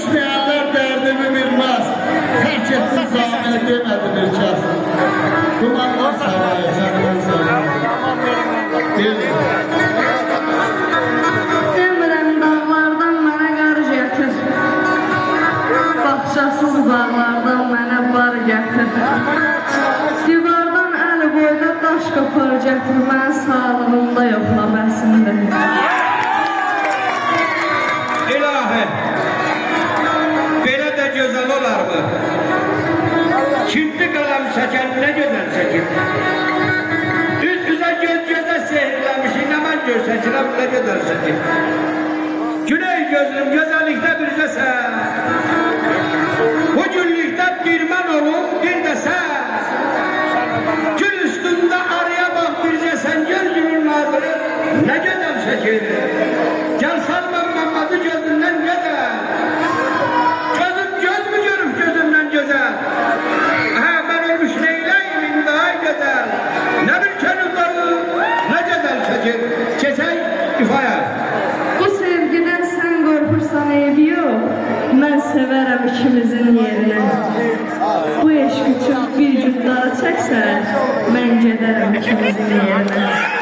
İsteyenler derdimi bilmez. Terk ettim zahmet demedi bir kez. Dumanlar saraya, senden saraya. Demirəm dağlardan mənə qar gətir. Baxçasız bağlardan mənə bar gətir. Divardan əli boyda daş qapar gətir. Mən sağlığımda yoxla bəsindir. İlahi, belə də gözəl olar mı? Kimdi qaləm çəkən, nə gözəl çəkir? Üz-üzə göz-gözə sehirləmiş, nə mən görsəkirəm, nə gözəl çəkir? Güney gözlüm, gözəllikdə bircəsən. Bu günlükdə bir mən olum, bir də sən. Gül üstündə araya bax bircəsən, göz gülün nazırı, nə gözəl çəkir? Gəl salman Məhmədi gözündən gözəl. Gözüm göz mü görüb gözümdən gözəl? Ben ölmüş neyleyim daha güzel. Ne bir könül dolu, ne güzel çekir. Çeçek ifaya. Bu sevgiden sen qorxursan eybi yox. Mən sevərəm ikimizin yerinə. Bu eşq üçün bir gün daha çəksən, mən gedərəm ikimizin yerinə.